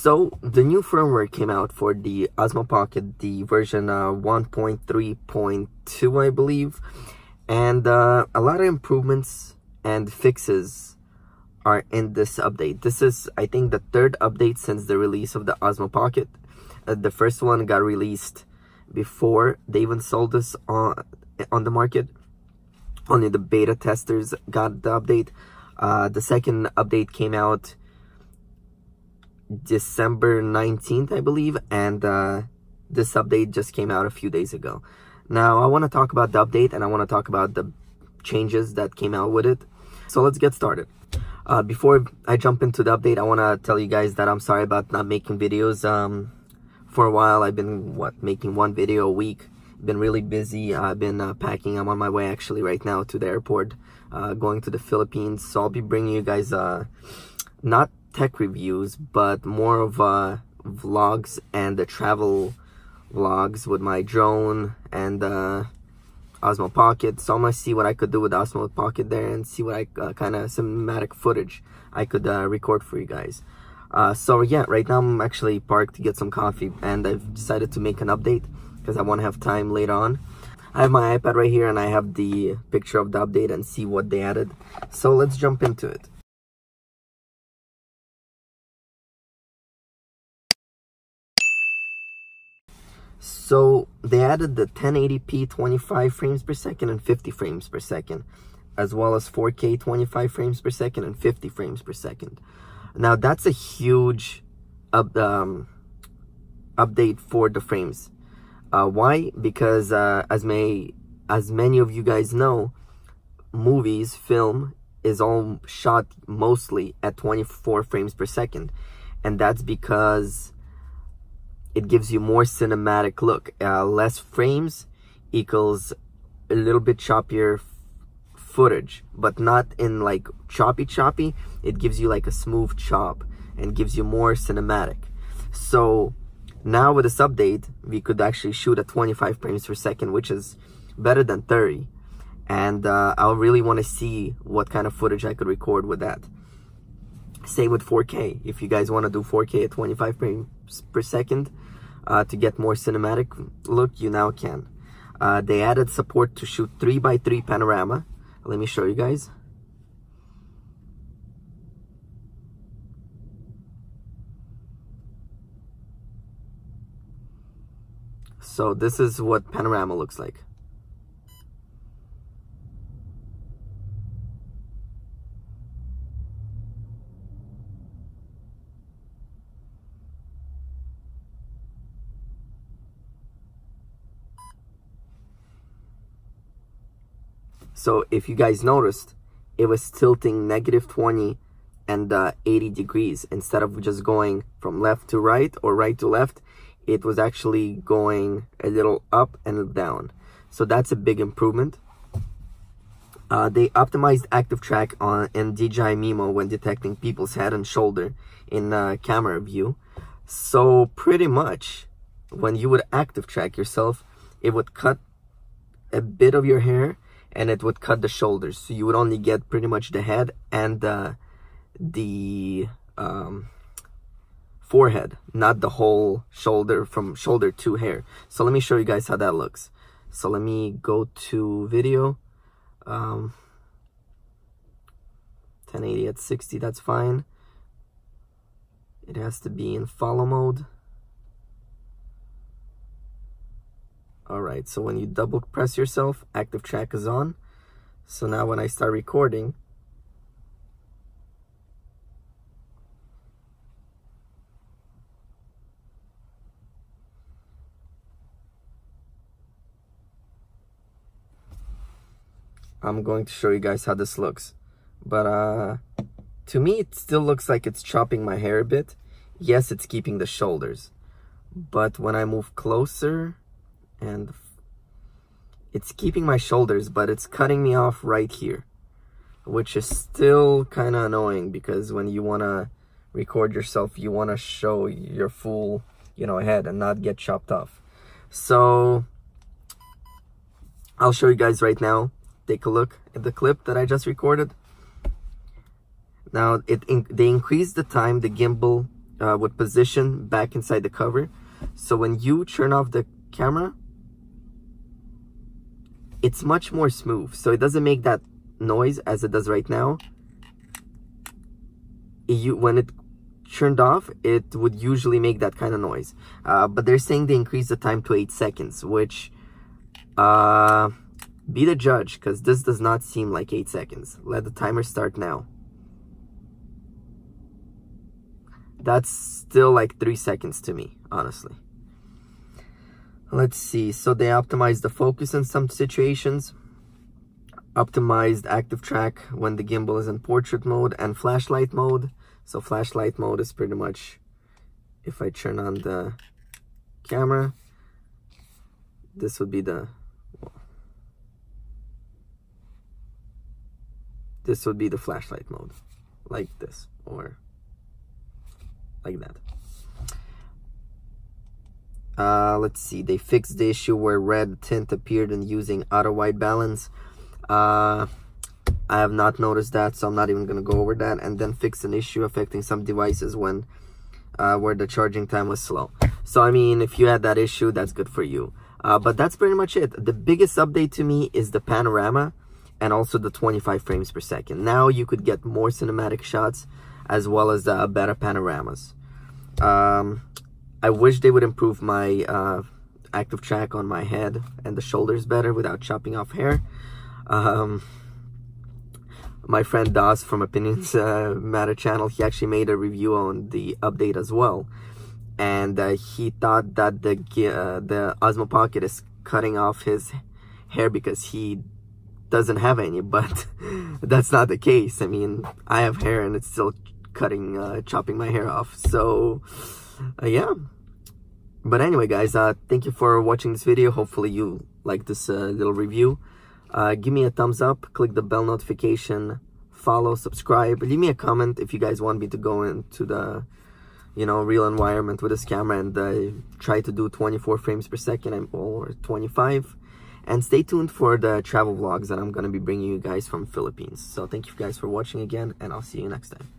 So the new firmware came out for the Osmo Pocket, the version 1.3.2, I believe, and a lot of improvements and fixes are in this update. This is, I think, the third update since the release of the Osmo Pocket. The first one got released before they even sold this on the market. Only the beta testers got the update. The second update came out December 19th, I believe, and this update just came out a few days ago. Now I want to talk about the update, and I want to talk about the changes that came out with it. So let's get started. Before I jump into the update, I want to tell you guys that I'm sorry about not making videos. For a while I've been making one video a week. Been really busy. I've been packing. I'm on my way actually right now to the airport, going to the Philippines. So I'll be bringing you guys not tech reviews, but more of vlogs and the travel vlogs with my drone and Osmo Pocket. So I'm gonna see what I could do with Osmo Pocket there and see what I kind of cinematic footage I could record for you guys. So yeah, right now I'm actually parked to get some coffee, and I've decided to make an update because I want to have time later on. I have my iPad right here, and I have the picture of the update and see what they added. So let's jump into it. So they added the 1080p 25 frames per second and 50 frames per second, as well as 4K 25 frames per second and 50 frames per second. Now that's a huge update for the frames. Why? Because as many of you guys know, film is all shot mostly at 24 frames per second, and that's because it gives you more cinematic look. Less frames equals a little bit choppier footage, but not in like choppy. It gives you like a smooth chop and gives you more cinematic. So now with this update, we could actually shoot at 25 frames per second, which is better than 30. And I really want to see what kind of footage I could record with that. Same with 4K. If you guys want to do 4K at 25 frames per second to get more cinematic look, you now can. They added support to shoot 3x3 panorama. Let me show you guys. So this is what panorama looks like. So if you guys noticed, it was tilting -20 and 80 degrees. Instead of just going from left to right or right to left, it was actually going a little up and down. So that's a big improvement. They optimized ActiveTrack in DJI Mimo when detecting people's head and shoulder in camera view. So pretty much when you would ActiveTrack yourself, it would cut a bit of your hair and it would cut the shoulders. So you would only get pretty much the head and the forehead, not the whole shoulder from shoulder to hair. So let me show you guys how that looks. So let me go to video. 1080 at 60, that's fine. It has to be in follow mode. Alright, so when you double press yourself, ActiveTrack is on. So now when I start recording, I'm going to show you guys how this looks. But to me, it still looks like it's chopping my hair a bit. Yes, it's keeping the shoulders. But when I move closer, and it's keeping my shoulders, but it's cutting me off right here, which is still kind of annoying, because when you want to record yourself, you want to show your full, head and not get chopped off. So I'll show you guys right now. Take a look at the clip that I just recorded. Now they increased the time the gimbal would position back inside the cover. So when you turn off the camera, it's much more smooth. So it doesn't make that noise as it does right now. When it turned off, it would usually make that kind of noise. But they're saying they increased the time to 8 seconds, which be the judge, because this does not seem like 8 seconds. Let the timer start now. That's still like 3 seconds to me, honestly. Let's see. So they optimized the focus in some situations, optimized ActiveTrack when the gimbal is in portrait mode and flashlight mode. So flashlight mode is pretty much, if I turn on the camera, this would be the, this would be the flashlight mode, like this, or like that. Let's see, they fixed the issue where red tint appeared in using auto white balance. I have not noticed that, so I'm not even going to go over that. And then fix an issue affecting some devices when where the charging time was slow. So I mean, if you had that issue, that's good for you. But that's pretty much it. The biggest update to me is the Panorama and also the 25 frames per second. Now you could get more cinematic shots as well as better panoramas. I wish they would improve my ActiveTrack on my head and the shoulders better without chopping off hair. My friend Das from Opinions Matter channel, he actually made a review on the update as well, and he thought that the Osmo Pocket is cutting off his hair because he doesn't have any, but that's not the case. I mean, I have hair and it's still chopping my hair off. So yeah. But anyway, guys, thank you for watching this video. Hopefully you like this little review. Give me a thumbs up, click the bell notification, follow, subscribe, leave me a comment if you guys want me to go into the, you know, real environment with this camera and try to do 24 frames per second or 25. And stay tuned for the travel vlogs that I'm going to be bringing you guys from Philippines. So thank you guys for watching again, and I'll see you next time.